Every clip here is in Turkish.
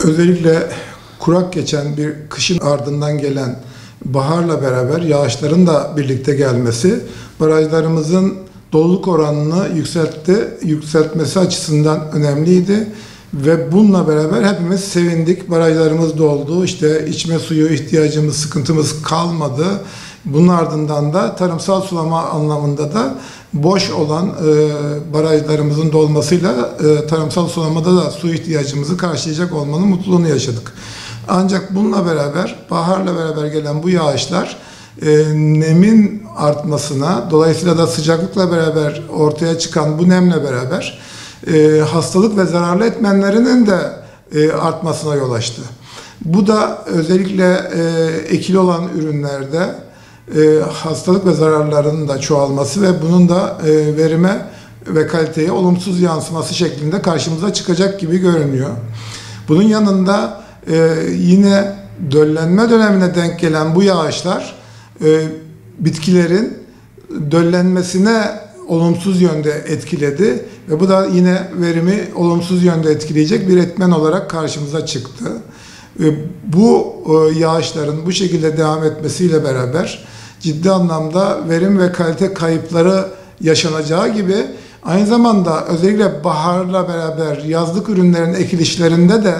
Özellikle kurak geçen bir kışın ardından gelen baharla beraber yağışların da birlikte gelmesi barajlarımızın doluluk oranını yükseltmesi açısından önemliydi. Ve bununla beraber hepimiz sevindik. Barajlarımız doldu. İşte içme suyu ihtiyacımız, sıkıntımız kalmadı. Bunun ardından da tarımsal sulama anlamında da boş olan barajlarımızın dolmasıyla tarımsal sulamada da su ihtiyacımızı karşılayacak olmanın mutluluğunu yaşadık. Ancak bununla beraber, baharla beraber gelen bu yağışlar nemin artmasına, dolayısıyla da sıcaklıkla beraber ortaya çıkan bu nemle beraber hastalık ve zararlı etmenlerinin de artmasına yol açtı. Bu da özellikle ekili olan ürünlerde hastalık ve zararların da çoğalması ve bunun da verime ve kaliteye olumsuz yansıması şeklinde karşımıza çıkacak gibi görünüyor. Bunun yanında yine döllenme dönemine denk gelen bu yağışlar bitkilerin döllenmesine olumsuz yönde etkiledi ve bu da yine verimi olumsuz yönde etkileyecek bir etmen olarak karşımıza çıktı. Bu yağışların bu şekilde devam etmesiyle beraber ciddi anlamda verim ve kalite kayıpları yaşanacağı gibi aynı zamanda özellikle baharla beraber yazlık ürünlerin ekilişlerinde de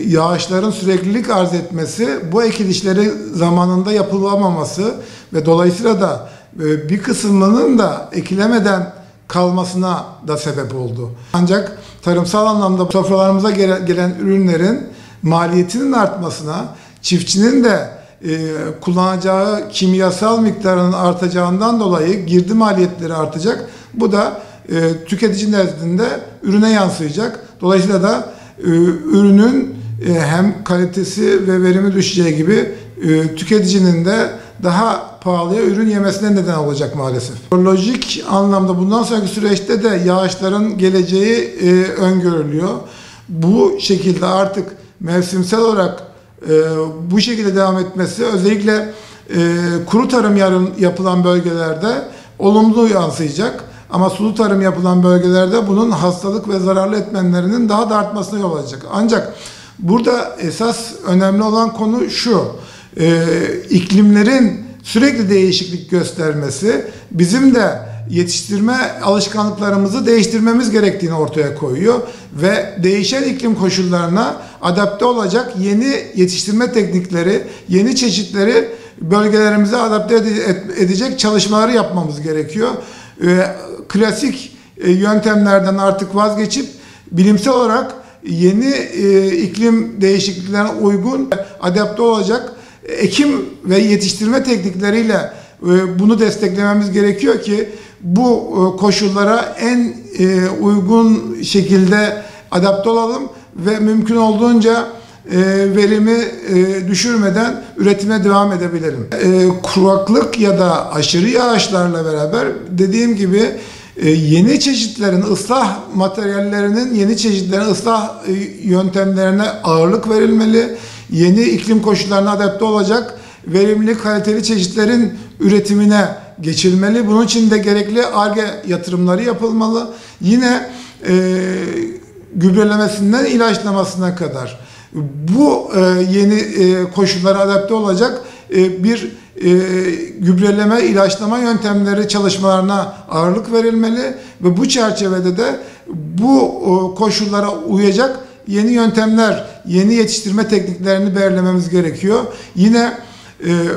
yağışların süreklilik arz etmesi, bu ekilişleri zamanında yapılamaması ve dolayısıyla da bir kısmının da ekilemeden kalmasına da sebep oldu. Ancak tarımsal anlamda sofralarımıza gelen ürünlerin maliyetinin artmasına, çiftçinin de kullanacağı kimyasal miktarının artacağından dolayı girdi maliyetleri artacak. Bu da tüketici nezdinde ürüne yansıyacak. Dolayısıyla da ürünün hem kalitesi ve verimi düşeceği gibi tüketicinin de daha pahalıya ürün yemesine neden olacak maalesef. Ekolojik anlamda bundan sonraki süreçte de yağışların geleceği öngörülüyor. Bu şekilde artık mevsimsel olarak bu şekilde devam etmesi özellikle kuru tarım yapılan bölgelerde olumlu yansıyacak. Ama sulu tarım yapılan bölgelerde bunun hastalık ve zararlı etmenlerinin daha da artmasına yol açacak. Ancak burada esas önemli olan konu şu: iklimlerin sürekli değişiklik göstermesi bizim de yetiştirme alışkanlıklarımızı değiştirmemiz gerektiğini ortaya koyuyor ve değişen iklim koşullarına adapte olacak yeni yetiştirme teknikleri, yeni çeşitleri bölgelerimize adapte edecek çalışmaları yapmamız gerekiyor. Klasik yöntemlerden artık vazgeçip bilimsel olarak yeni iklim değişikliklerine uygun adapte olacak ekim ve yetiştirme teknikleriyle bunu desteklememiz gerekiyor ki bu koşullara en uygun şekilde adapte olalım ve mümkün olduğunca verimi düşürmeden üretime devam edebilelim. Kuraklık ya da aşırı yağışlarla beraber dediğim gibi yeni çeşitlerin ıslah materyallerinin, yeni çeşitlerin ıslah yöntemlerine ağırlık verilmeli. Yeni iklim koşullarına adapte olacak verimli, kaliteli çeşitlerin üretimine geçilmeli. Bunun için de gerekli Ar-Ge yatırımları yapılmalı. Yine gübrelemesinden ilaçlamasına kadar bu yeni koşullara adapte olacak bir gübreleme, ilaçlama yöntemleri çalışmalarına ağırlık verilmeli ve bu çerçevede de bu koşullara uyacak yeni yöntemler, yeni yetiştirme tekniklerini belirlememiz gerekiyor. Yine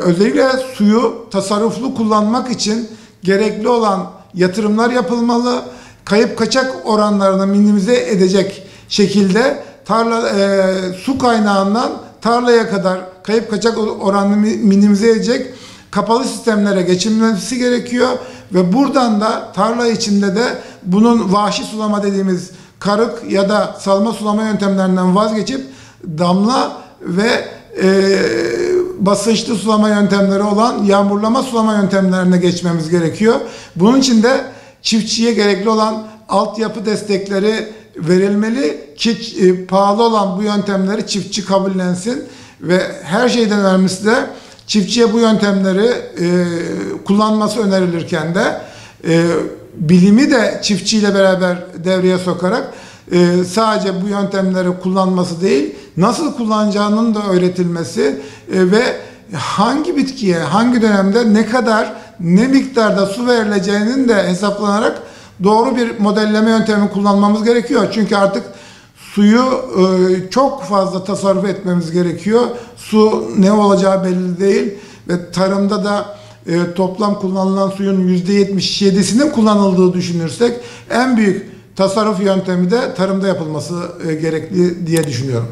özellikle suyu tasarruflu kullanmak için gerekli olan yatırımlar yapılmalı. Kayıp kaçak oranlarını minimize edecek şekilde su kaynağından tarlaya kadar kayıp kaçak oranını minimize edecek kapalı sistemlere geçilmesi gerekiyor ve buradan da tarla içinde de bunun vahşi sulama dediğimiz karık ya da salma sulama yöntemlerinden vazgeçip damla ve basınçlı sulama yöntemleri olan yağmurlama sulama yöntemlerine geçmemiz gerekiyor. Bunun için de çiftçiye gerekli olan altyapı destekleri verilmeli ki pahalı olan bu yöntemleri çiftçi kabullensin ve her şeyden önemlisi de çiftçiye bu yöntemleri kullanması önerilirken de bilimi de çiftçiyle beraber devreye sokarak sadece bu yöntemleri kullanması değil, nasıl kullanacağının da öğretilmesi ve hangi bitkiye, hangi dönemde ne kadar, ne miktarda su verileceğinin de hesaplanarak doğru bir modelleme yöntemi kullanmamız gerekiyor. Çünkü artık suyu çok fazla tasarruf etmemiz gerekiyor. Su ne olacağı belli değil ve tarımda da toplam kullanılan suyun %77'sinin kullanıldığı düşünürsek en büyük tasarruf yöntemi de tarımda yapılması gerekli diye düşünüyorum.